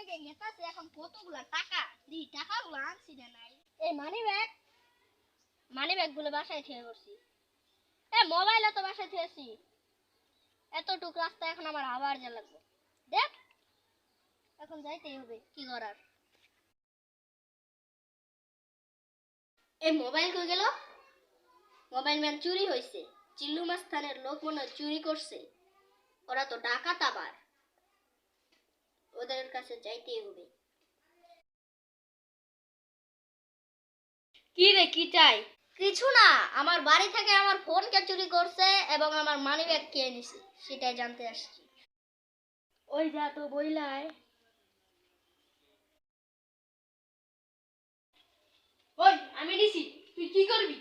থেকে গেতাছে এখন কতগুলা টাকা দি টাকাগুলো আনছি না নাই এই মানি ব্যাগ গুলো বাসায় থুয়ে করছি মোবাইলও তো বাসায় থুয়েছি এতটুক রাস্তা এখন আমার আবার যা লাগবে দেখ এখন যাইতেই হবে কি করার এই মোবাইল কই গেল মোবাইল ম্যান চুরি হইছে চিল্লু মাস্তানের লোক মনে চুরি করছে ওরা তো ডাকাত আবার ওদের কাছে যাইতেই হবে কি রে কি চাই কিছু না আমার বাড়ি থেকে আমার ফোনকে চুরি করছে এবং আমার মানিব্যাগ খেয়ে নিছে সেটাই জানতে আসছি ওই যা তো বইলায় ওই আমি নিছি তুই কি করবি